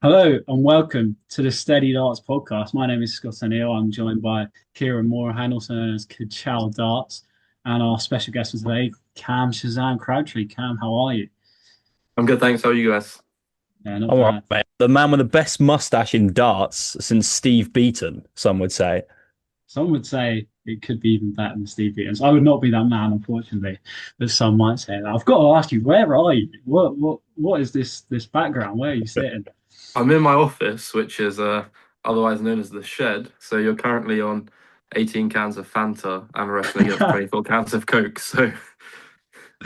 Hello and welcome to the Steady Darts podcast. My name is Scott O'Neill. I'm joined by Kieran Morahan, also known as Kachow Darts, and our special guest for today, Cam Shazam Crabtree. Cam, how are you? I'm good, thanks. How are you guys? Yeah, not I'm all right, bad. mate. The man with the best mustache in darts since Steve Beaton, some would say. Some would say it could be even better than Steve Beatons. I would not be that man, unfortunately, but some might say that. I've got to ask you, where are you? What is this background? Where are you sitting? I'm in my office, which is otherwise known as the shed. So you're currently on 18 cans of Fanta and wrestling against 24 cans of Coke. So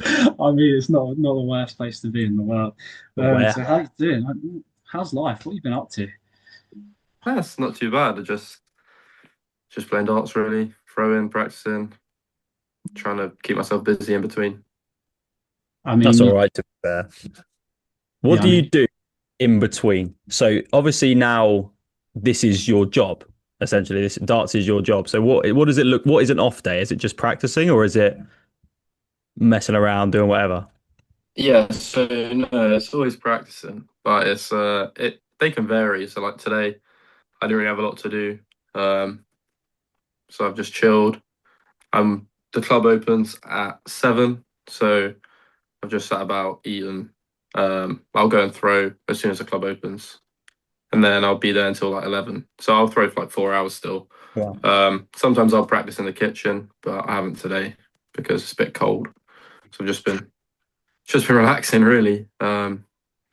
I mean, it's not the worst place to be in the world. So Where? how you doing? How's life? What have you been up to? that's not too bad. Just playing darts really, throwing, practicing, trying to keep myself busy in between. I That's mean, all right, to be fair. What yeah, I do you mean, do in between? So obviously now this is your job, essentially. This darts is your job. So what does it look? What is an off day? Is it just practicing or is it messing around doing whatever? Yeah, so no, it's always practicing, but it's it they can vary. So like today, I didn't really have a lot to do. Um, so I've just chilled. The club opens at 7, so I've just sat about eating. I'll go and throw as soon as the club opens, and then I'll be there until like 11. So I'll throw for like 4 hours still. Wow. Sometimes I'll practice in the kitchen, but I haven't today because it's a bit cold. So I've just been relaxing really. But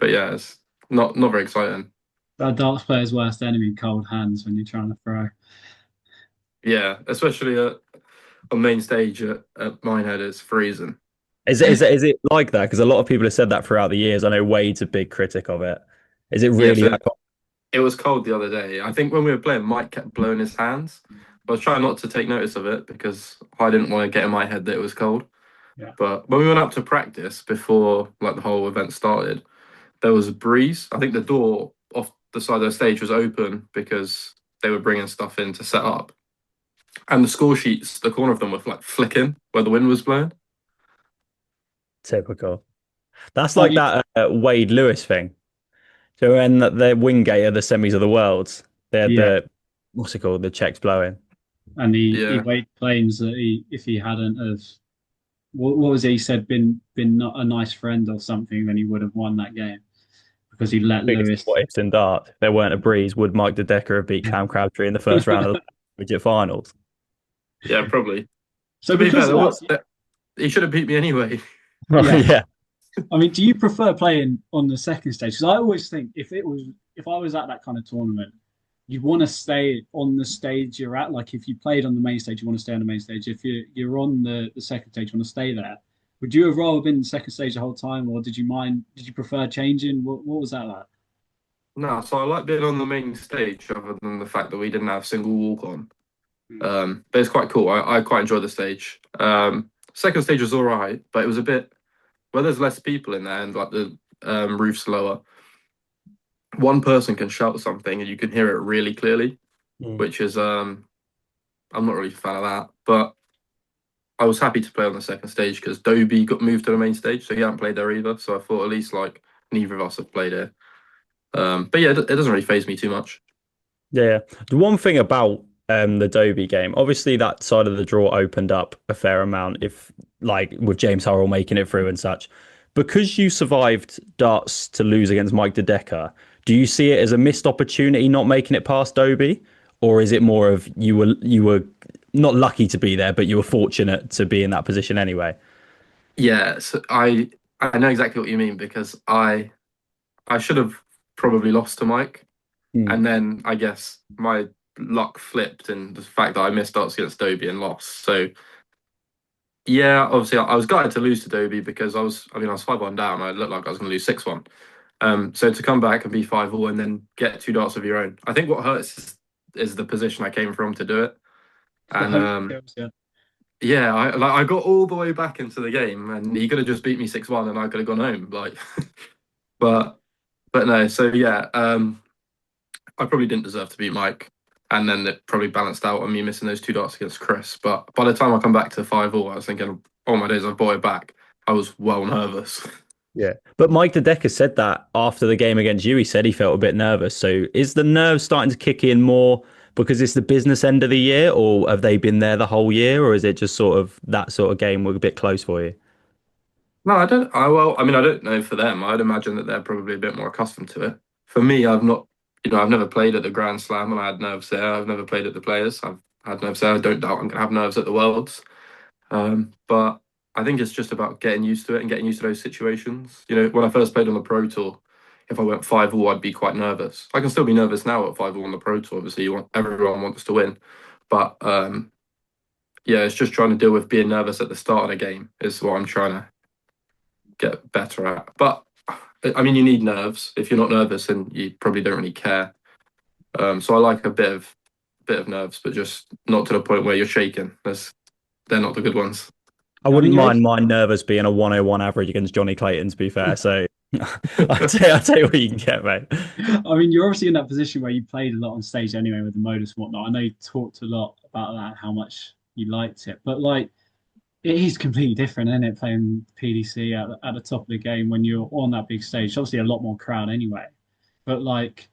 yeah, it's not very exciting. that darts player's worst enemy, cold hands when you're trying to throw. Yeah, especially on main stage at Minehead, it's freezing. Is it like that? Because a lot of people have said that throughout the years. I know Wade's a big critic of it. Is it Yeah, really so that cold? it was cold the other day. I think when we were playing, Mike kept blowing his hands. I was trying not to take notice of it because I didn't want to get in my head that it was cold. Yeah. But when we went up to practice before like the whole event started, there was a breeze. I think the door off the side of the stage was open because they were bringing stuff in to set up. And the score sheets, the corner of them were like flicking where the wind was blowing. Typical. That's I like mean, that Wade Lewis thing. So when the Wingate are the semis of the world, they had yeah, the what's it called? The checks blowing. and he Yeah. made claims that if he hadn't have what was it, he said been not a nice friend or something, then he would have won that game because he let Biggest Lewis. what ifs in dart. If there weren't a breeze, would Mike De Decker have beat Cam Crabtree in the first round of the midget finals? Yeah, probably. So To be fair, because of that, he should have beat me anyway. Right, yeah. yeah. I mean, do you prefer playing on the second stage? Because I always think if I was at that kind of tournament, you'd want to stay on the stage you're at. Like if you played on the main stage, you want to stay on the main stage. If you're on the second stage, you want to stay there. Would you have rather been the second stage the whole time, or did you mind? Did you prefer changing? What was that like? No, so I like being on the main stage other than the fact that we didn't have single walk on. Mm. But it's quite cool. I quite enjoy the stage. Second stage was all right, but it was a bit where there's less people in there and like the roof's lower. One person can shout something and you can hear it really clearly, Mm. which is I'm not really a fan of that. But I was happy to play on the second stage because Dobie got moved to the main stage, so he hadn't played there either. So I thought at least like neither of us have played it. But yeah, it doesn't really phase me too much. Yeah. The one thing about the Dobie game, obviously that side of the draw opened up a fair amount if like with James Hurrell making it through and such. Because you survived darts to lose against Mike De Decker, do you see it as a missed opportunity not making it past Dobie? Or is it more of you were not lucky to be there, but you were fortunate to be in that position anyway? Yeah, so I know exactly what you mean because I should have probably lost to Mike, Mm. and then I guess my luck flipped in the fact that I missed darts against Dobie and lost. So yeah, obviously I was gutted to lose to Dobie because I was 5-1 down. I looked like I was going to lose 6-1. So to come back and be 5-all and then get two darts of your own, I think what hurts is the position I came from to do it. The And home skills, yeah. yeah, I got all the way back into the game, and he could have just beat me 6-1, and I could have gone home. Like, but but no. So yeah, I probably didn't deserve to beat Mike, and then it probably balanced out on me missing those two darts against Chris. But by the time I come back to 5-all, I was thinking, oh my days, I've bought it back. I was well nervous. Yeah. But Mike De Decker said that after the game against you, he said he felt a bit nervous. So is the nerves starting to kick in more because it's the business end of the year, or have they been there the whole year, or is it just sort of that sort of game was a bit close for you? No, I don't. Well, I mean, I don't know for them. I'd imagine that they're probably a bit more accustomed to it. For me, I've not, I've never played at the Grand Slam and I had nerves there. I've never played at the Players. I've had nerves there. I don't doubt I'm going to have nerves at the Worlds. But I think it's just about getting used to it and getting used to those situations. When I first played on the Pro Tour, if I went 5-all, I'd be quite nervous. I can still be nervous now at 5-all on the Pro Tour. Obviously, everyone wants to win, but yeah, it's just trying to deal with being nervous at the start of the game is what I'm trying to get better at. But I mean, you need nerves. If you're not nervous, then you probably don't really care. So I like a bit of nerves, but just not to the point where you're shaking. They're not the good ones. I I mean, wouldn't you're mind my nervous being a 101 average against Johnny Clayton, to be fair. So I'll tell you what you can get, mate. I mean, you're obviously in that position where you played a lot on stage anyway with the modus and whatnot. I know you talked a lot about that, how much you liked it, but like it is completely different, isn't it? Playing PDC at the top of the game when you're on that big stage. Obviously, a lot more crowd anyway, but like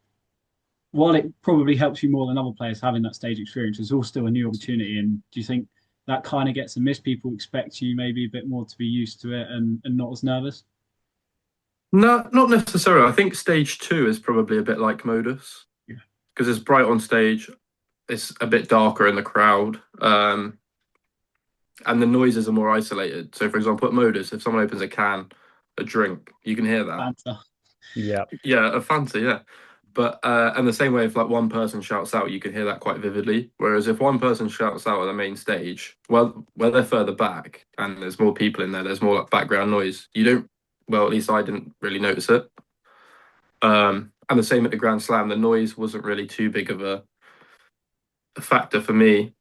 while it probably helps you more than other players having that stage experience, it's all still a new opportunity. And do you think that kind of gets a miss? People expect you maybe a bit more to be used to it and not as nervous. No, not necessarily. I think stage two is probably a bit like Modus Yeah. because it's bright on stage. It's a bit darker in the crowd, and the noises are more isolated. So, for example, at Modus, if someone opens a can, a drink, you can hear that. Banter. Yeah. Yeah, a Fanta, yeah. But and the same way, if like one person shouts out, you can hear that quite vividly. Whereas if one person shouts out at the main stage, well, where they're further back and there's more people in there, there's more like background noise. You don't. Well, at least I didn't really notice it. And the same at the Grand Slam, the noise wasn't really too big of a factor for me.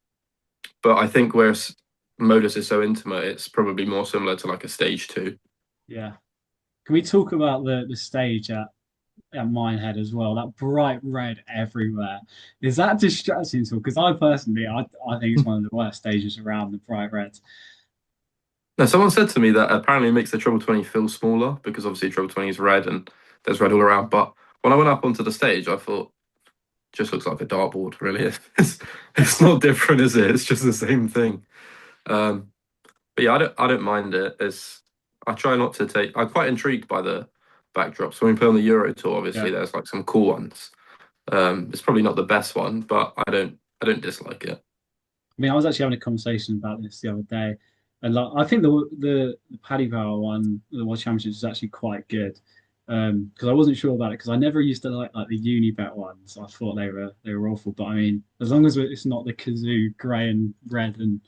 But I think where Modus is so intimate, it's probably more similar to like a stage two. Yeah. Can we talk about the stage at Minehead as well? That bright red everywhere. Is that distracting at all? Because I personally, I think it's one of the worst stages around, the bright red. Now, someone said to me that apparently it makes the Treble 20 feel smaller because obviously Treble 20 is red and there's red all around. But when I went up onto the stage, I thought, it just looks like a dartboard, really. It's not different, is it? It's just the same thing. Um, but yeah, I don't mind it. I try not to take. I'm quite intrigued by the backdrops. When we play on the Euro Tour, Yeah. obviously there's like some cool ones. It's probably not the best one, but I don't dislike it. I mean, I was actually having a conversation about this the other day, and like, I think the Paddy Power one, the World Championships, is actually quite good. Because I wasn't sure about it because I never used to like the Unibet ones. I thought they were awful. But I mean, as long as it's not the Kazoo grey and red and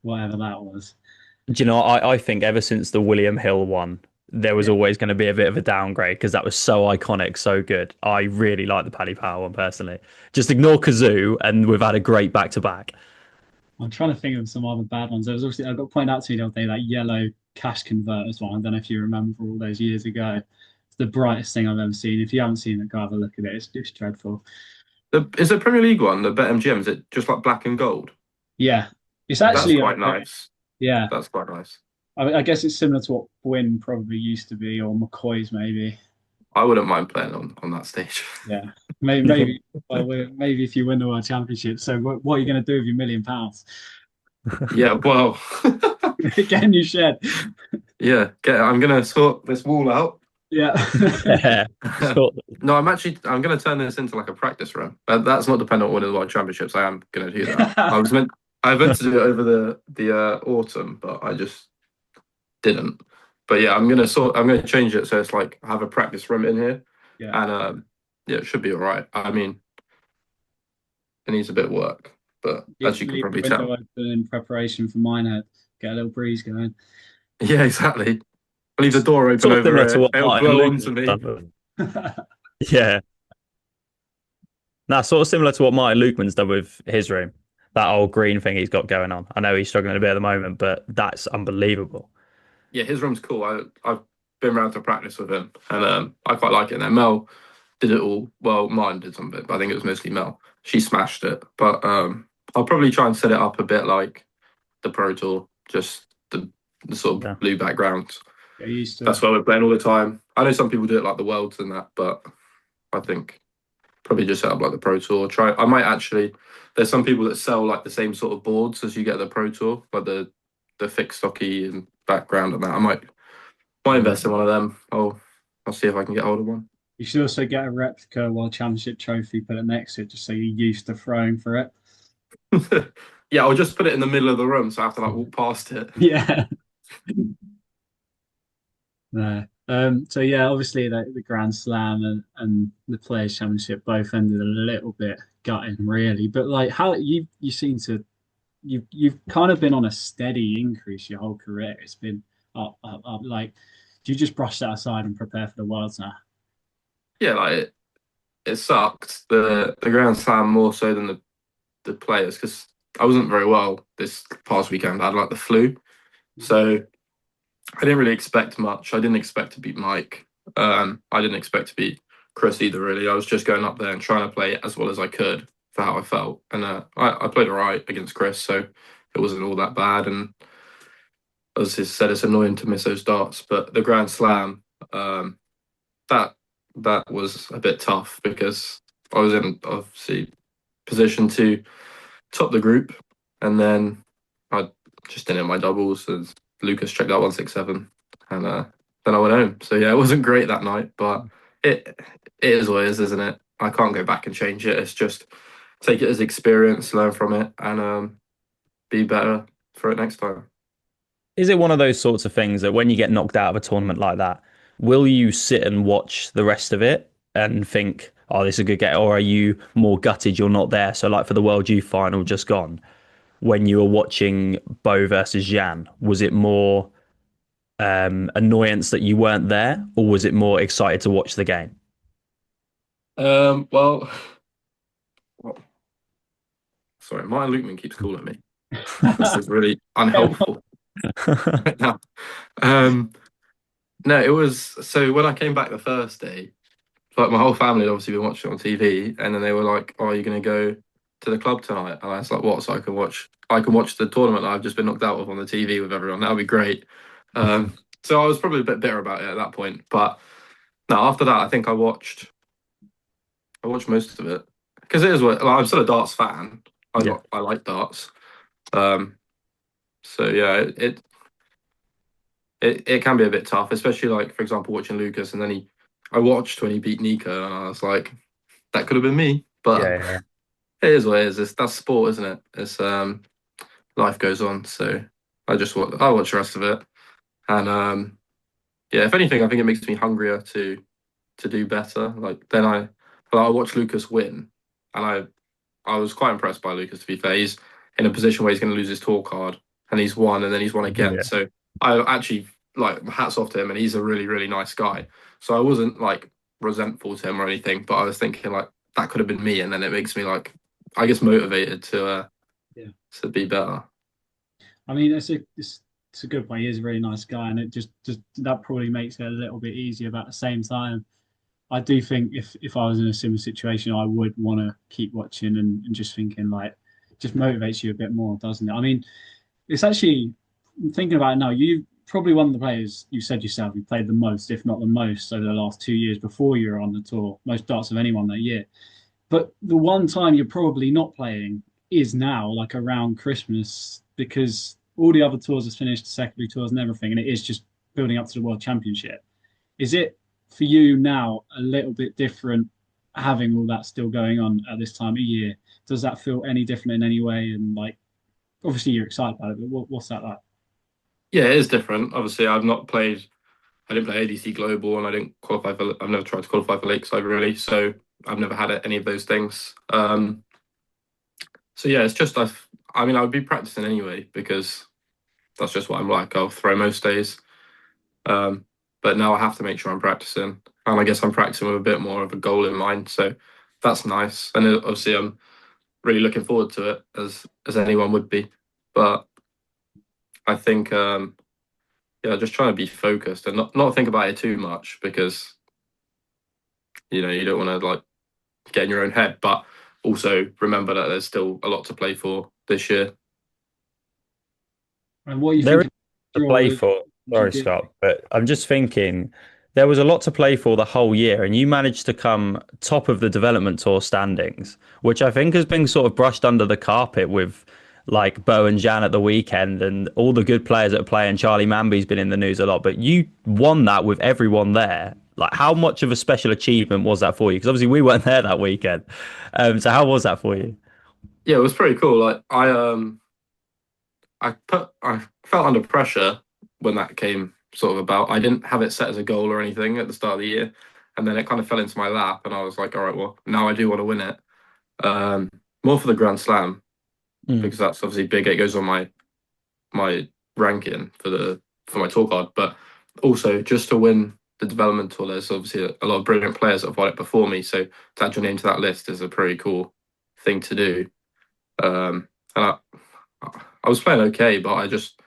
whatever that was. Do you know, I think ever since the William Hill one, there was Yeah, always going to be a bit of a downgrade because that was so iconic, so good. I really like the Paddy Power one personally. Just ignore Kazoo, and we've had a great back to back. I'm trying to think of some other bad ones. There was obviously I got pointed out to me the other day that yellow cash converters one. I don't know if you remember all those years ago. It's the brightest thing I've ever seen. If you haven't seen it, go have a look at it. It's dreadful. Is the Premier League one, the BetMGM, is it just like black and gold? Yeah, it's That's actually quite nice. yeah. That's quite nice. I guess it's similar to what Gwyn probably used to be, or McCoy's maybe. I wouldn't mind playing on that stage. Yeah, maybe. Well, maybe if you win the World Championship. So what are you going to do with your £1 million? Yeah, well, Get a new shed. yeah. I'm gonna sort this wall out. Yeah. Yeah. No, I'm gonna turn this into like a practice room. That's not dependent on winning the World Championships. I am gonna do that. I meant to do it over the autumn, but I just didn't. But yeah, I'm gonna change it so it's like I have a practice room in here, Yeah. and yeah, it should be all right. I mean, it needs a bit of work, but as you can Leave the probably window tell, open in preparation for Minehead. Get a little breeze going. yeah, exactly. Leave the door open Sort of over similar to it. what It'll Martin blow Lukeman's onto me. done. Yeah. That's sort of similar to what Martin Lukeman's done with his room. That old green thing he's got going on. I know he's struggling a bit at the moment, but that's unbelievable. Yeah, his room's cool. I've been around to practice with him, and I quite like it. And Mel did it all. Well, Martin did some of it, but I think it was mostly Mel. She smashed it. But I'll probably try and set it up a bit like the Pro Tour, just the sort of Yeah. blue background. Get used to that's it. where we're playing all the time. I know some people do it like the Worlds and that, but I think probably just set up like the Pro Tour. Try. I might actually. There's some people that sell like the same sort of boards as you get at the Pro Tour, like the fixed stocky and background and that. I might Yeah. invest in one of them. I'll see if I can get hold of one. You should also get a replica World Championship trophy, put it next to it, just so you're used to throwing for it. Yeah, I'll just put it in the middle of the room, so I have to like walk past it. Yeah. No. So yeah, obviously the Grand Slam and the Players Championship both ended a little bit gutting, really. But like, how you seem to you've kind of been on a steady increase your whole career. It's been up, up, up. Like, do you just brush that aside and prepare for the Worlds now? Yeah, like it sucked the Grand Slam more so than the players because I wasn't very well this past weekend. I had like the flu, so I didn't really expect much. I didn't expect to beat Mike. I didn't expect to beat Chris either. Really, I was just going up there and trying to play as well as I could for how I felt, and I played all right against Chris, so it wasn't all that bad. And as he said, it's annoying to miss those darts, but the Grand Slam, um, that that was a bit tough because I was in obviously position to top the group, and then I just didn't hit my doubles as Lucas checked out 167, and then I went home. So yeah, it wasn't great that night, but it it is what it is, isn't it? I can't go back and change it. It's just take it as experience, learn from it, and be better for it next time. Is it one of those sorts of things that when you get knocked out of a tournament like that, will you sit and watch the rest of it and think, oh, this is a good game? Or are you more gutted you're not there? So, like for the World Youth final just gone, when you were watching Beau versus Jan, was it more annoyance that you weren't there, or was it more excited to watch the game? Well, sorry, Martin Lukeman keeps calling me. This is really unhelpful right now. Um, no, it was so when I came back the first day, like my whole family had obviously been watching it on TV, and then they were like, "Oh, are you going to go to the club tonight?" And I was like, "What?" So I can watch the tournament that I've just been knocked out of on the TV with everyone. That would be great. So I was probably a bit bitter about it at that point, but no, after that, I think I watched most of it because it is what like, I'm still a darts fan. Yeah. I like darts. Um, so yeah, it can be a bit tough, especially like for example watching Lucas, and then I watched when he beat Nika, and I was like, that could have been me, but Yeah, yeah. it is what it is. That's sport, isn't it? It's life goes on. So I watch the rest of it, and yeah, if anything, I think it makes me hungrier to do better. Like then I watched Lucas win, and I was quite impressed by Lucas. To be fair, he's in a position where he's going to lose his tour card, and he's won, and then he's won again. Yeah. So I actually like hats off to him, and he's a really really nice guy. So I wasn't like resentful to him or anything, but I was thinking like that could have been me, and then it makes me like I guess motivated Yeah. to be better. I mean, it's a good point. He is a really nice guy, and it just that probably makes it a little bit easier. But at the same time, I do think if I was in a similar situation, I would want to keep watching and just thinking like, just motivates you a bit more, doesn't it? I mean, it's actually thinking about it now. You probably one of the players you said yourself you played the most, if not the most, over the last 2 years before you were on the tour. Most darts of anyone that year. But the one time you're probably not playing is now, like around Christmas, because all the other tours have finished, secondary tours and everything, and it is just building up to the World Championship. Is it for you now a little bit different having all that still going on at this time of year? Does that feel any different in any way? And like, obviously you're excited about it, but what's that like? Yeah, it is different. Obviously, I've not played. I didn't play ADC Global, and I didn't qualify for. I've never tried to qualify for Lakeside really, so I've never had any of those things. So yeah, it's just I mean, I would be practicing anyway because that's just what I'm like. I'll throw most days. Um, but now I have to make sure I'm practicing, and I guess I'm practicing with a bit more of a goal in mind. So that's nice, and obviously I'm really looking forward to it as anyone would be. But I think yeah, just trying to be focused and not think about it too much because you don't want to like get in your own head, but also remember that there's still a lot to play for this year. And what are you There is thinking? to Draw play with for. You Sorry, did. Scott, but I'm just thinking there was a lot to play for the whole year, and you managed to come top of the development tour standings, which I think has been sort of brushed under the carpet with like Beau and Jan at the weekend and all the good players that are playing. Charlie Manby's been in the news a lot, but you won that with everyone there. Like, how much of a special achievement was that for you? Because obviously we weren't there that weekend. So how was that for you? Yeah, it was pretty cool. Like I felt under pressure when that came sort of about. I didn't have it set as a goal or anything at the start of the year, and then it kind of fell into my lap, and I was like, all right, well, now I do want to win it. Um, More for the Grand Slam Mm. because that's obviously big. It goes on my ranking for my tour card, but also just to win the development tour. There's obviously a lot of brilliant players that have won it before me, so to add your name to that list is a pretty cool thing to do. And I was playing okay, but I just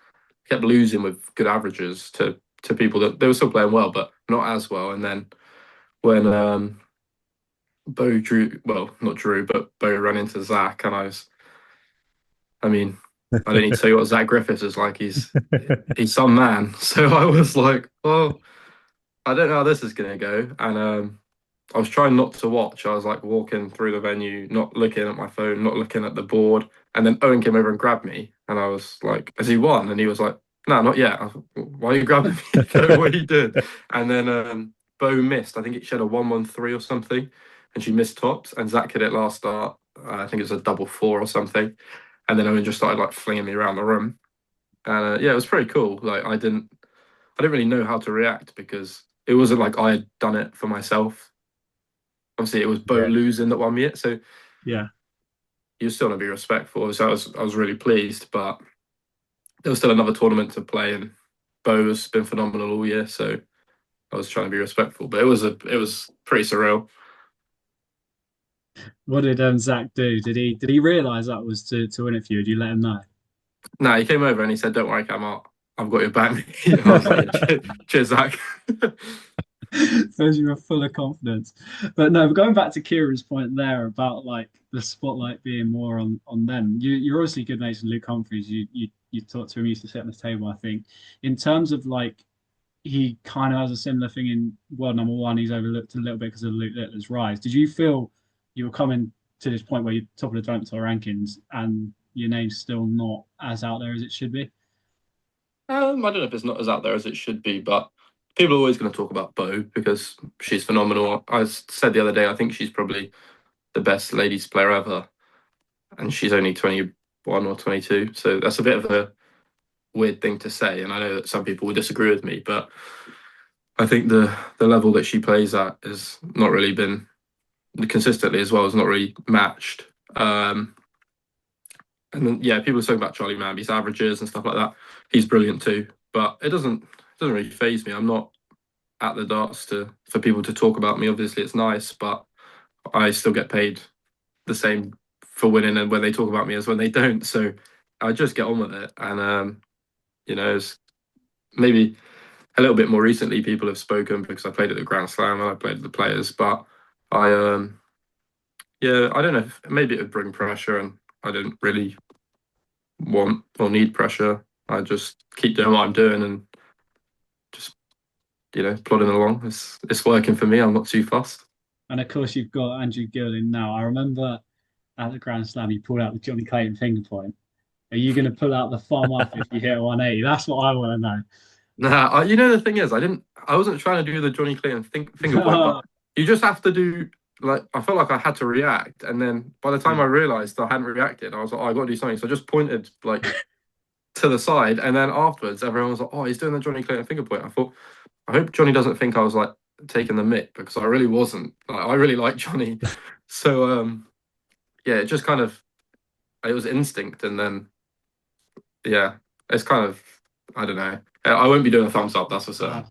kept losing with good averages to people that they were still playing well, but not as well. And then when Beau drew, well, not drew, but Beau ran into Zach, and I mean, I don't need to tell you what Zach Griffiths is like. He's some man. So I was like, well, I don't know how this is gonna go. And I was trying not to watch. I was like walking through the venue, not looking at my phone, not looking at the board. And then Owen came over and grabbed me, and I was like, "Has he won?" And he was like, "No, not yet." I was like, "Why are you grabbing me? What are you doing?" And then Beau missed. I think she had a 1-1-3 or something, and she missed tops. And Zach hit it last start. I think it was a double four or something. And then Owen just started like flinging me around the room. And yeah, it was pretty cool. Like I didn't really know how to react because it wasn't like I had done it for myself. Obviously, it was Beau Yeah. losing that won me it, so Yeah. you still want to be respectful. So I was really pleased, but there was still another tournament to play, and Beau's been phenomenal all year, so I was trying to be respectful. But it was pretty surreal. What did Zach do? Did he realize that was to win it for you? Did you let him know? No, he came over and he said, "Don't worry, Cam, I've got your back." I was like, yeah, cheers, Zach." Shows you were full of confidence. But no, going back to Kieran's point there about like the spotlight being more on them. You're obviously good mates with Luke Humphries. You talked to him, you used to sit on the table, I think. In terms of like he kind of has a similar thing in world number one. He's overlooked a little bit because of Luke Littler's rise. Did you feel you were coming to this point where you're top of the development tour rankings and your name's still not as out there as it should be? I don't know if it's not as out there as it should be, but people are always going to talk about Beau because she's phenomenal. I said the other day, I think she's probably the best ladies player ever, and she's only 21 or 22. So that's a bit of a weird thing to say, and I know that some people will disagree with me, but I think the level that she plays at has not really been consistently as well, has not really matched. And then yeah, people are talking about Charlie Manby's averages and stuff like that. He's brilliant too, but it doesn't really phase me. I'm not at the darts to for people to talk about me. Obviously, it's nice, but I still get paid the same for winning and when they talk about me as when they don't. So I just get on with it. And it's maybe a little bit more recently people have spoken because I played at the Grand Slam and I played at the Players, but I yeah, I don't know if maybe it would bring pressure and I didn't really want or need pressure. I just keep doing what I'm doing and just plodding along. It's working for me. I'm not too fussed. And of course, you've got Andrew Gilding now. I remember at the Grand Slam, you pulled out the Johnny Clayton finger point. Are you going to pull out the thumb up if you hit a 180? That's what I want to Nah, the thing is, I wasn't trying to do the Johnny Clayton finger point, but know. you just have to do like I felt like I had to react, and then by the time Yeah. I realised I hadn't reacted, I was like, oh, I got to do something. So I just pointed like to the side, and then afterwards, everyone was like, oh, he's doing the Johnny Clayton finger point. I thought, I hope Johnny doesn't think I was like taking the mick because I really wasn't. Like, I really like Johnny, so yeah, it just kind of it was instinct, and then yeah, it's kind of I don't know. I won't be doing a thumbs up, that's for certain.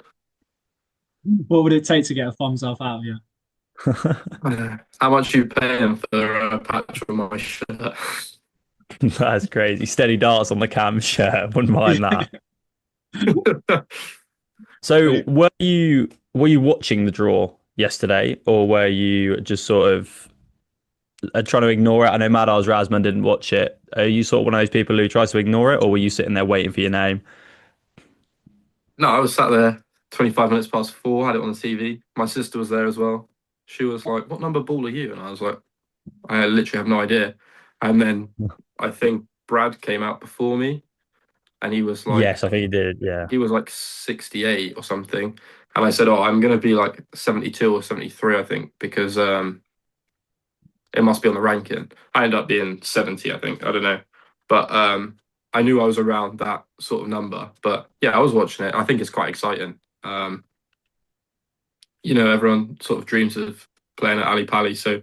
What would it take to get a thumbs up out of you? How much are you paying for a patch on my shirt? That's crazy. Steady darts on the cam shirt. Wouldn't mind that. So Wait, were you watching the draw yesterday, or were you just sort of trying to ignore it? I know Madars Razman didn't watch it. Are you sort of one of those people who tries to ignore it, or were you sitting there waiting for your name? No, I was sat there 25 minutes past four, had it on the TV. My sister was there as well. She was like, "What number ball are you?" And I was like, "I literally have no idea." And then I think Brad came out before me, and Yes, I think he did. Yeah. he was like 68 or something. And I said, "Oh, I'm gonna be like 72 or 73, I think, because it must be on the ranking." I ended up being 70, I think. I don't know. But I knew I was around that sort of number. But yeah, I was watching it. I think it's quite exciting. Everyone sort of dreams of playing at Ali Pali, so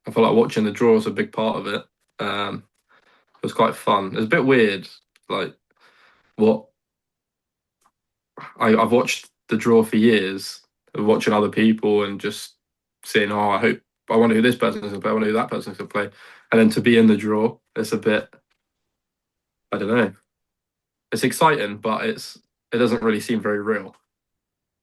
I feel like watching the draw is a big part of it. It was quite fun. It was a bit weird, like what I've watched the draw for years, of watching other people and just seeing, oh, I wonder who this person's gonna play, I wonder who that person's gonna play, and then to be in the draw, it's a bit, I don't know, it's exciting, but it doesn't really seem very real.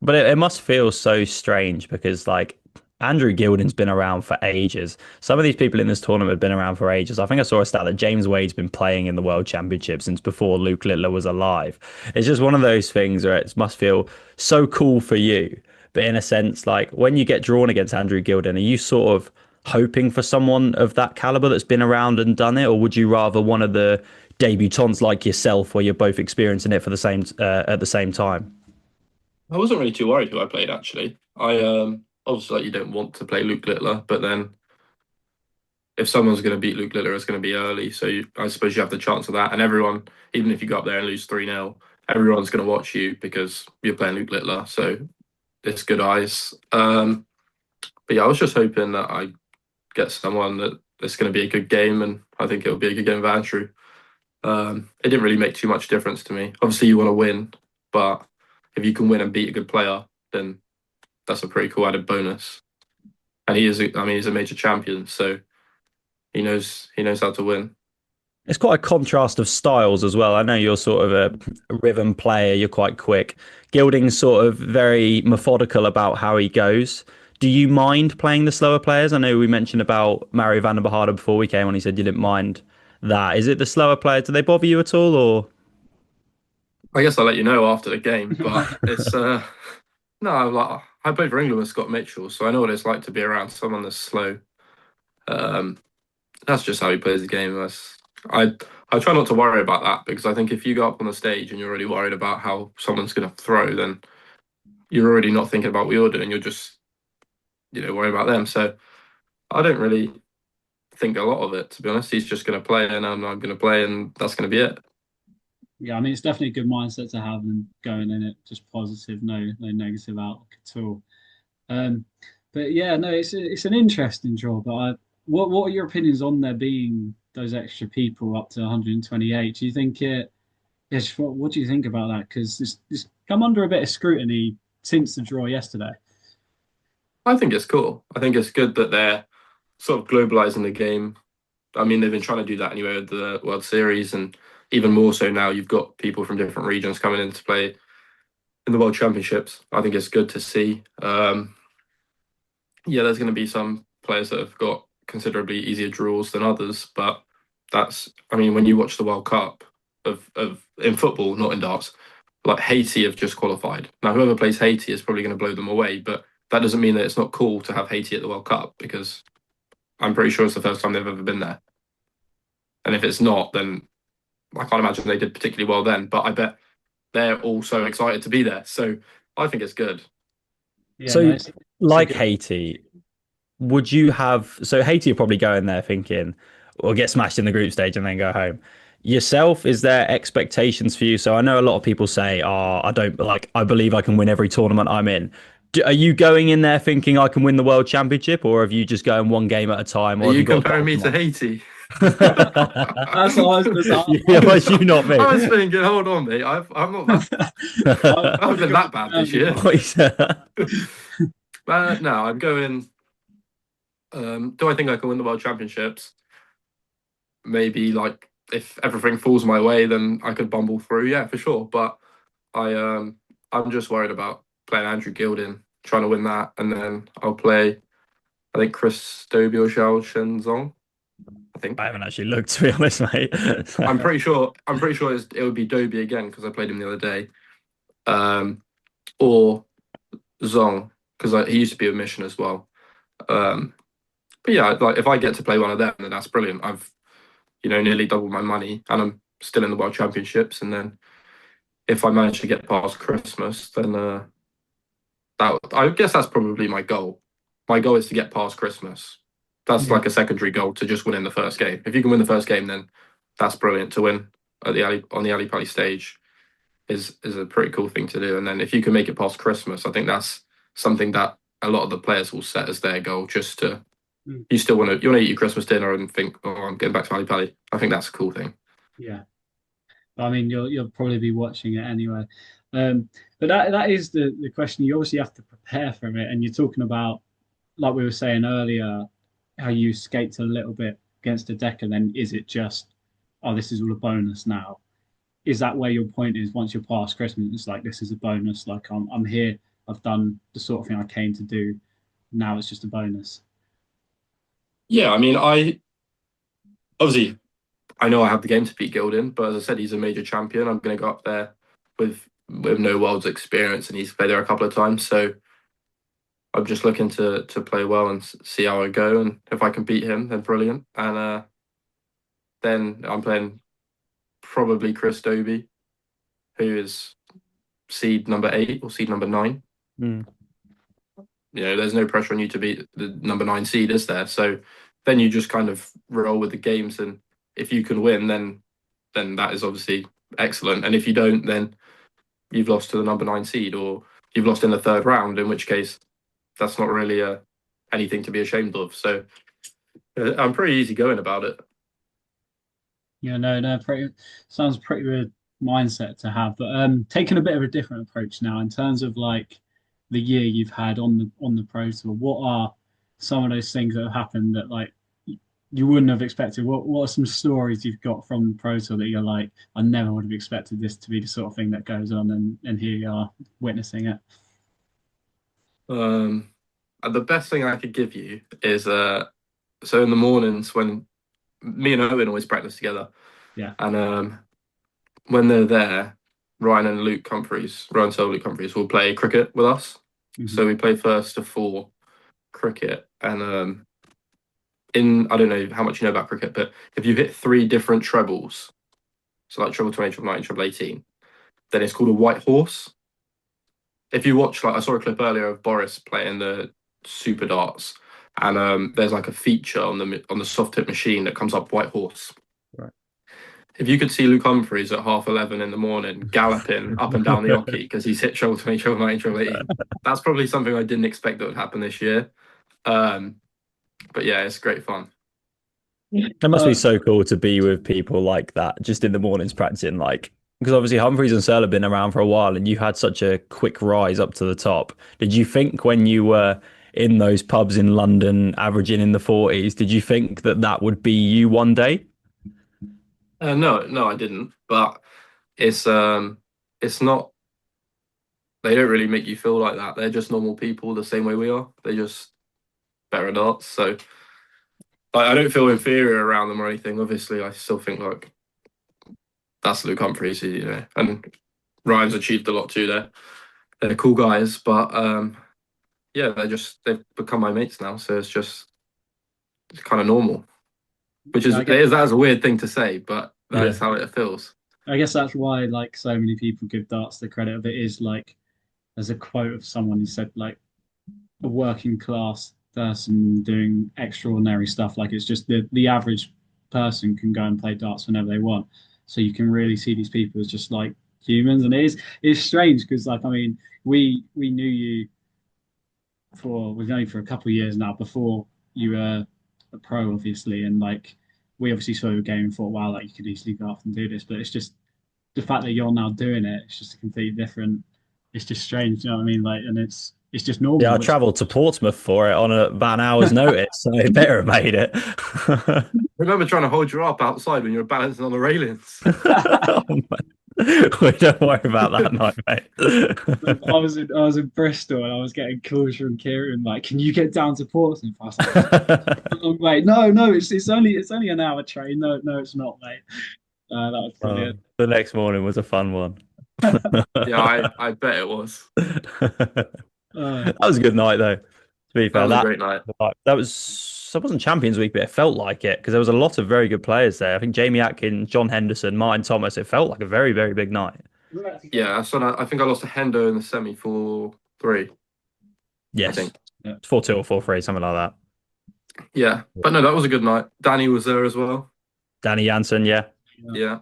But it must feel so strange because, like, Andrew Gilding's been around for ages. Some of these people in this tournament have been around for ages. I think I saw a stat that James Wade's been playing in the World Championship since before Luke Littler was alive. It's just one of those things where it must feel so cool for you. But in a sense, like, when you get drawn against Andrew Gilding, are you sort of hoping for someone of that caliber that's been around and done it, or would you rather one of the debutants like yourself, where you're both experiencing it for the same at the same time? I wasn't really too worried who I played actually. I obviously, like, you don't want to play Luke Littler, but then if someone's going to beat Luke Littler, it's going to be early. So I suppose you have the chance of that. And everyone, even if you go up there and lose 3-0, everyone's going to watch you because you're playing Luke Littler. So it's good eyes. But yeah, I was just hoping that I get someone that it's going to be a good game, and I think it'll be a good game of Andrew. It didn't really make too much difference to me. Obviously, you want to win, but if you can win and beat a good player, then that's a pretty cool added bonus. And I mean, he's a major champion, so he knows how to win. It's quite a contrast of styles as well. I know you're sort of a rhythm player, you're quite quick. Gilding's sort of very methodical about how he goes. Do you mind playing the slower players? I know we mentioned about Mario van der Beharden before we came on. He said you didn't mind that. Is it the slower players? Do they bother you at all, or? I guess I'll let you know after the game, but it's no, I played for England with Scott Mitchell, so I know what it's like to be around someone that's slow. Um, that's just how he plays the game. I I try not to worry about that because I think if you go up on the stage and you're already worried about how someone's going to throw, then you're already not thinking about what you're doing. You're just worried about them. So I don't really think a lot of it, to be honest. He's just going to play, and I'm going to play, and that's going to be it. Yeah, I mean it's definitely a good mindset to have and going in it just positive, no negative outlook at all. Um, but yeah, no, it's an interesting draw. But what are your opinions on there being those extra people up to 128? Do you think it? Yes. What do you think about that? Because it's come under a bit of scrutiny since the draw yesterday. I think it's cool. I think it's good that they're sort of globalizing the game. I mean, they've been trying to do that anyway with the World Series, and even more so now. You've got people from different regions coming in to play in the World Championships. I think it's good to see. Yeah, there's going to be some players that have got considerably easier draws than others, but I mean, when you watch the World Cup of in football, not in darts, like Haiti have just qualified. Now, whoever plays Haiti is probably going to blow them away, but that doesn't mean that it's not cool to have Haiti at the World Cup because I'm pretty sure it's the first time they've ever been there. And if it's not, then I can't imagine they did particularly well then. But I bet they're all so excited to be there. So I think it's good. Yeah, no, So, it's a like good. Haiti, would you have so Haiti are probably going there thinking we'll get smashed in the group stage and then go home. Yourself, is there expectations for you? So I know a lot of people say, "Oh, I don't like. I believe I can win every tournament I'm in." Are you going in there thinking I can win the world championship, or have you just going one game at a time, Are or have you you got a comparing goal me to tomorrow? Haiti? That's what I was going to say. Yeah, but you not me. I was thinking, hold on, mate. I'm not that. I haven't I've been got that bad this um, year. No, I'm going. Do I think I can win the world championships? Maybe, like, if everything falls my way, then I could bumble through. Yeah, for sure. But I I'm just worried about playing Andrew Gilding, trying to win that, and then I'll play. I think Chris Dobie or Xiao Shenzong. I I think. haven't actually looked, to be honest, mate. I'm pretty sure. I'm pretty sure it would be Dobie again because I played him the other day. or Zong, because he used to be a mission as well. But yeah, like if I get to play one of them, then that's brilliant. I've nearly doubled my money, and I'm still in the World Championships. And then if I manage to get past Christmas, then I guess that's probably my goal. My goal is to get past Christmas. That's Yeah. like a secondary goal to just win in the first game. If you can win the first game, then that's brilliant. To win at on the Ali Pali stage is a pretty cool thing to do. And then if you can make it past Christmas, I think that's something that a lot of the players will set as their goal. Just to you still want to eat your Christmas dinner and think, oh, I'm getting back to Ali Pali. I think that's a cool thing. Yeah. I mean, you'll probably be watching it anyway. But that is the question. You obviously have to prepare for it, and you're talking about, like we were saying earlier, how you skate a little bit against a deck, and then is it just, oh, this is all a bonus now? Is that where your point is? Once you're past Christmas, it's like this is a bonus. Like I'm here. I've done the sort of thing I came to do. Now it's just a bonus. Yeah, I mean, obviously I know I have the game to beat Gildan, but as I said, he's a major champion. I'm going to go up there with no world's experience, and he's played there a couple of times. So I'm just looking to play well and see how I go, and if I can beat him, then brilliant. And then I'm playing probably Chris Dobie, who is seed number 8 or seed number 9. There's no pressure on you to beat the number 9 seed, is there? So then you just kind of roll with the games, and if you can win, then that is obviously excellent. And if you don't, then you've lost to the number 9 seed, or you've lost in the third round, in which case that's not really anything to be ashamed of. So I'm pretty easy going about it. Yeah, no, sounds pretty good mindset to have. But taking a bit of a different approach now in terms of like the year you've had on the Pro Tour, what are some of those things that have happened that like you wouldn't have expected? What are some stories you've got from the Pro Tour that you're like, I never would have expected this to be the sort of thing that goes on, and here you are witnessing it. The best thing I could give you is so in the mornings when me and Owen always practice together. Yeah. And when they're there, Ryan and Luke Humphries, Ryan and Luke Humphries will play cricket with us. Mm-hmm. So we play first to 4 cricket. And I don't know how much you know about cricket, but if you hit 3 different trebles, so like treble 20, treble 19, treble 18, then it's called a white horse. If you watch, like I saw a clip earlier of Boris playing the super darts, and there's like a feature on the soft tip machine that comes up white horse. Right. If you could see Luke Humphries at 11:30 in the morning galloping up and down the oche because he's hit treble 20, treble 19, treble 18, that's probably something I didn't expect that would happen this year. But yeah, it's great fun. It must be so cool to be with people like that just in the mornings practicing, like, because obviously Humphries and Searle have been around for a while and you had such a quick rise up to the top. Did you think when you were in those pubs in London averaging in the 40s, did you think that would be you one day? No, I didn't. But it's not. They don't really make you feel like that. They're just normal people, the same way we are. They're just better at arts. So I don't feel inferior around them or anything. Obviously, I still think like that's Luke Humphries, and Ryan's achieved a lot too. They're cool guys, but yeah, they've become my mates now. So it's kind of normal, which is that is a weird thing to say, but that is how it feels. I guess that's why like so many people give darts the credit of it. Is like there's a quote of someone who said like a working class person doing extraordinary stuff. Like it's just the average person can go and play darts whenever they want. So you can really see these people as just like humans, and it's strange because like I mean we knew you we've known you for a couple of years now before you were a pro, obviously, and like we obviously saw your game and thought, wow, like you could easily go off and do this, but it's just the fact that you're now doing it. It's just a completely different. It's just strange, you know what I mean? Like, and it's just normal. Yeah, I travelled to Portsmouth for it on about an hour's notice, so they better have made it. I remember trying to hold you up outside when you were balancing on the railings. We don't worry about that night, mate. I was in Bristol and I was getting calls from Kieran like, "Can you get down to Portsmouth?" I was like, "Wait, no, it's only an hour train. No, it's not, mate." That was brilliant. The next morning was a fun one. Yeah, I bet it was. That was a good night, though. To be That fair, was a great night. that wasn't Champions Week, but it felt like it because there was a lot of very good players there. I think Jamie Atkins, John Henderson, Martin Thomas. It felt like a very, very big night. Yeah, so I think I lost to Hendo in the semi for 3, I Yes, think. Yeah. 4-2 or 4-3, something like that. Yeah, but no, that was a good night. Danny was there as well. Danny Jansen, yeah, Yeah,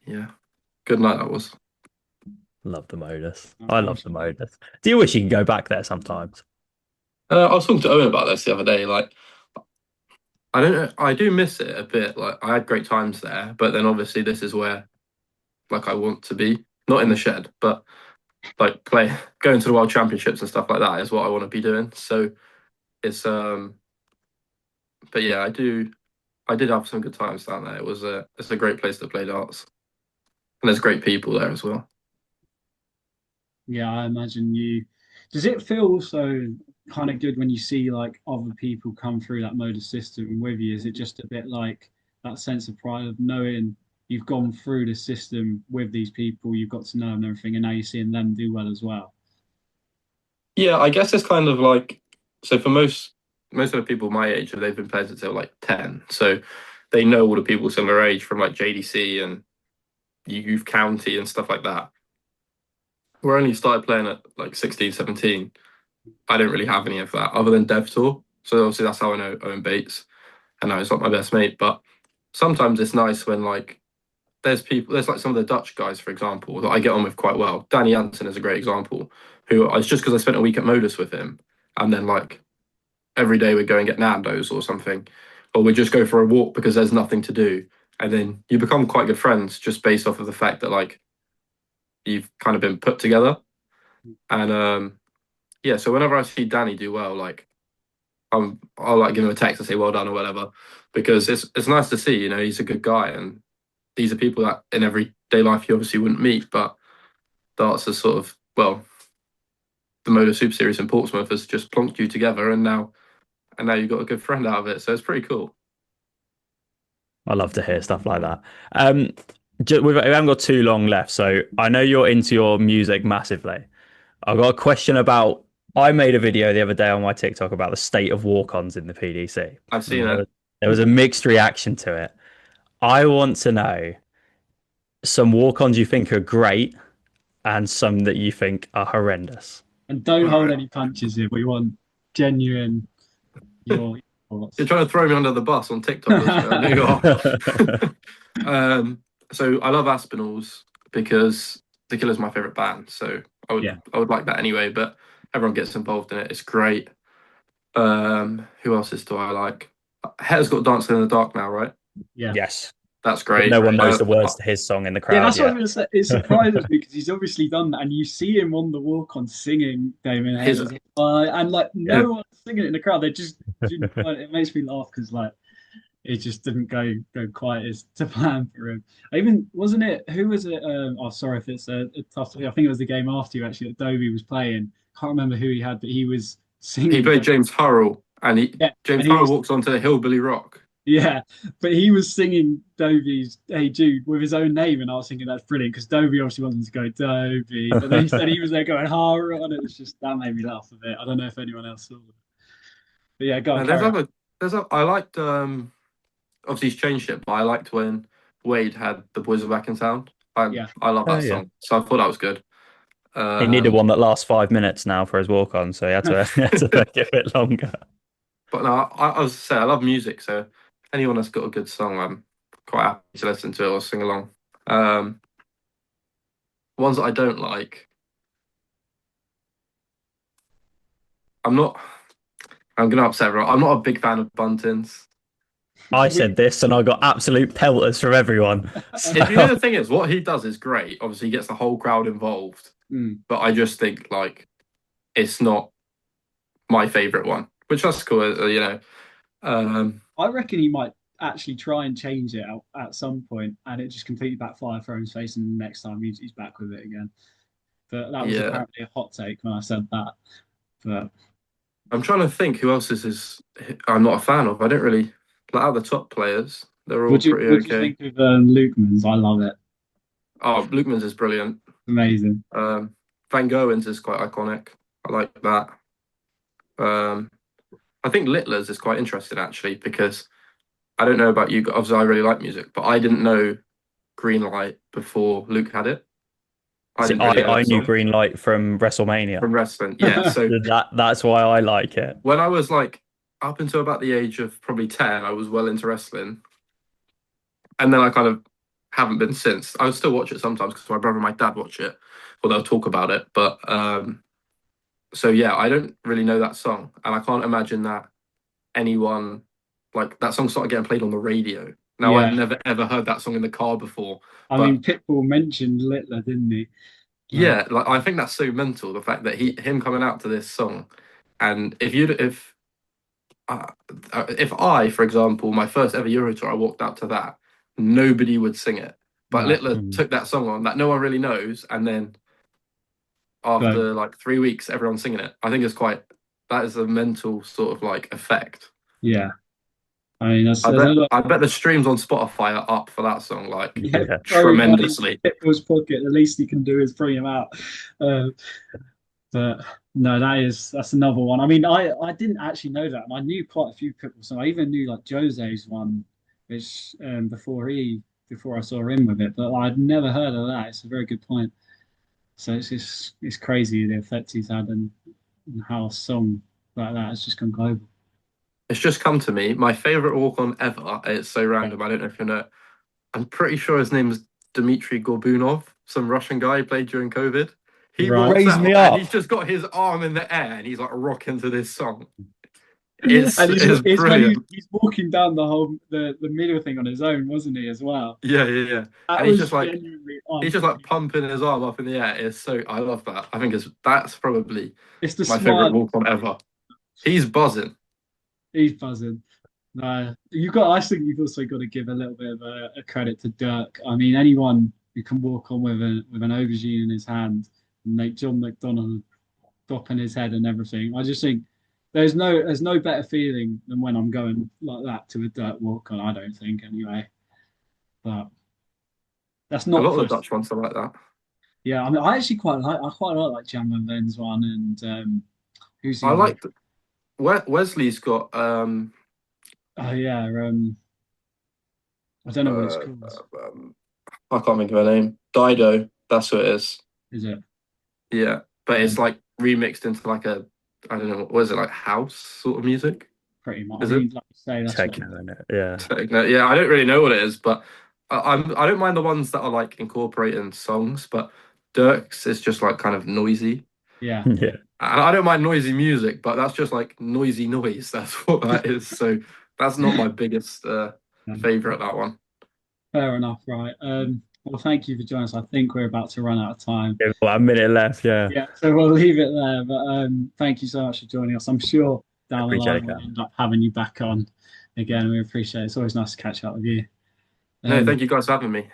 yeah, good night that was. love the Modus. I love the Unfortunately. Modus. Do you wish you could go back there sometimes? I was talking to Owen about this the other day. Like, I don't know, I do miss it a bit. Like, I had great times there, but then obviously this is where like I want to be, not in the shed, but like going to the World Championships and stuff like that is what I want to be doing. So it's but yeah, I did have some good times down there. It's a great place to play darts, and there's great people there as well. Yeah, I imagine you. Does it feel so kind of good when you see like other people come through that modus system with you? Is it just a bit like that sense of pride of knowing you've gone through the system with these people, you've got to know them and everything, and now you're seeing them do well as well? Yeah, I guess it's kind of like so for most of the people my age, they've been playing since they were like 10, so they know all the people similar age from like JDC and Youth County and stuff like that. Where I only started playing at like 16, 17. I don't really have any of that other than Dev Tour. So obviously that's how I know Owen Bates, and now he's like my best mate. But sometimes it's nice when like there's like some of the Dutch guys, for example, that I get on with quite well. Danny Jansen is a great example, who it's just because I spent a week at Modus with him, and then like every day we go and get Nando's or something, or we just go for a walk because there's nothing to do, and then you become quite good friends just based off of the fact that like you've kind of been put together. And yeah, so whenever I see Danny do well, like I'll like give him a text and say well done or whatever, because it's nice to see, he's a good guy, and these are people that in everyday life you obviously wouldn't meet, but darts is sort of, well, the Motor Super Series in Portsmouth has just plonked you together, and now you've got a good friend out of it, so it's pretty cool. I love to hear stuff like that. We haven't got too long left, so I know you're into your music massively. I've got a question about. I made a video the other day on my TikTok about the state of walk-ons in the PDC. I've seen And it. there was a mixed reaction to it. I want to know some walk-ons you think are great and some that you think are horrendous. And don't All hold right. any punches here. We want genuine your You're thoughts. trying to throw me under the bus on TikTok. I know you are. So I love Aspinalls because The Killer's my favorite band. So Yeah. I would like that anyway. But everyone gets involved in it. It's great. Who else do I like? Hetter's got Dancing in the Dark now, right? Yeah. Yes. That's But great. no one knows the words to his song in the Yeah, crowd that's what I yet. was going to say. It surprises me because he's obviously done that, and you see him on the walk on singing Damien His Hayes, and like yeah. no one's singing it in the crowd. They just it makes me laugh because like it just didn't go quite as to plan for him. I even wasn't it? Who was it? Oh, sorry if it's a tough. I think it was the game after you actually that Dovey was playing. Can't remember who he had, but he was He singing. played James Hurrell, and Yeah, James and he Hurrell was walks onto Hillbilly Rock. yeah, but he was singing Dovey's "Hey Jude" with his own name, and I was thinking that's brilliant because Dovey obviously wanted to go Dovey, but then he said he was there going Hara, and it was just that made me laugh a bit. I don't know if anyone else saw it, but yeah, go on, And there's carry on. other I liked obviously he's changed it, but I liked when Wade had The Boys Are Back in Town. Yeah, I love Oh that yeah. song, so I thought that was good. He needed Um, one that lasts 5 minutes now for his walk on, so he had to, he had to make it a bit longer. but no, I was say I love music, so anyone that's got a good song, I'm quite happy to listen to it or sing along. Um, Ones that I don't like, I'm not. I'm gonna upset everyone. I'm not a big fan of buntings. I we, said this and I got absolute pelters from everyone. If you know So the thing is, what he does is great. Obviously, he gets the whole crowd involved, mm, but I just think like it's not my favorite one, which that's cool. I reckon he might actually try and change it at some point, and it just completely backfire for his face, and next time he's back with it again. But that was Yeah. apparently a hot take when I said that. But I'm trying to think who else I'm not a fan of. I don't really like out of the top players. They're all pretty what do you okay. think of Lukeman's? I love it. Oh, Lukeman's is brilliant. Amazing. Van Gogh's is quite iconic. I like that. Um, I think Littler's is quite interesting actually because I don't know about you. Obviously, I really like music, but I didn't know Green Light before Luke had it. I See, didn't really know I that knew song Green Light from WrestleMania. from wrestling. Yeah, so That's why I like it. when I was like up until about the age of probably 10, I was well into wrestling. And then I kind of haven't been since. I would still watch it sometimes because my brother and my dad watch it, or they'll talk about it. But so yeah, I don't really know that song, and I can't imagine that anyone like that song started getting played on the radio. Now I've Yeah. never ever heard that song in the car before, I but mean, Pitbull mentioned Littler, didn't he? Like, yeah, like I think that's so mental. The fact that him coming out to this song, and uh, if I, for example, my first ever Euro tour, I walked out to that, nobody would sing it. But no. Littler Mhm. took that song on that no one really knows, and then But after like 3 weeks, everyone's singing it. I think it's quite that is a mental sort of like effect. yeah, I mean, I there's a bet lot. I bet the streams on Spotify are up for that song like Yeah, Yeah. throwing money into tremendously. Pitbull's pocket. The least he can do is bring him out. Uh, but no, that's another one. I mean, I didn't actually know that, and I knew quite a few Pitbull songs. I even knew like Jose's one, which before I saw him with it, but I'd never heard of that. It's a very good point. So it's crazy the effect he's had and how a song like that has just gone global. It's just come to me. My favorite walk on ever. It's so Yeah. random. I don't know if you know it. I'm pretty sure his name is Dmitry Gorbunov, some Russian guy who played during COVID. He Right. walks Raise me out and up. he's just got his arm in the air and he's like rocking to this song. And It's it's when brilliant. he's walking down the middle thing on his own, wasn't he, as well? Yeah, yeah, yeah. That And was genuinely he's just like pumping his arm up in the air. It's so I love that. I think that's probably it's the my favorite smile. walk on ever. He's buzzing. He's buzzing. No, you got. I think you've also got to give a little bit of a credit to Dirk. I mean, anyone who can walk on with an aubergine in his hand and make John McDonald drop in his head and everything. I just think there's no better feeling than when I'm going like that to a dirt walk on. I don't think anyway. But that's A not lot of for. the Dutch ones are like that. Yeah, I mean, I actually quite like Jan van Ven's one and who's the I other one? like Wesley's got Oh yeah, I don't know what it's uh, called. I can't think of her name. Dido, that's who it is. Is it? Yeah, but Um, it's like remixed into like a I don't know what is it like house sort of music? Pretty much. I Is it? mean, like you say, that's what. Techno in it. Yeah. Techno. Yeah, I don't really know what it is, but I don't mind the ones that are like incorporating songs, but Dirk's is just like kind of noisy. Yeah, Yeah. And I don't mind noisy music, but that's just like noisy noise. That's what that is. So that's not my biggest favorite, that one. fair enough. Right. Well, thank you for joining us. I think we're about to run out of time. We've got a minute left. Yeah. Yeah, so we'll leave it there. But thank you so much for joining us. I'm sure I down the appreciate line it, we'll Cam. end up having you back on again. We appreciate it. It's always nice to catch up with you. No, Um, thank you guys for having me.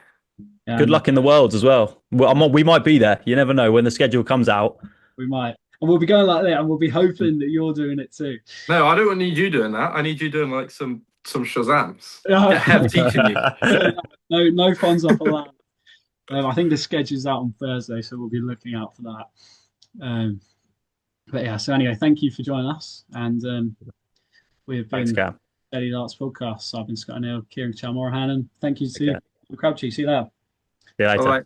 Good and luck in the worlds as well. We might be there. You never know when the schedule comes out. we might, and we'll be going like that, and we'll be hoping that you're doing it too. No, I don't need you doing that. I need you doing like some Shazams. Get Hev teaching you. No funds up allowed. I think the schedule's out on Thursday, so we'll be looking out for that. But yeah, so anyway, thank you for joining us, and we've Thanks, been Cam. Steady Darts Podcast. I've been Scott O'Neill, Kieran Morahan, and thank you to Okay. Crabtree. See you later. See you All later. right.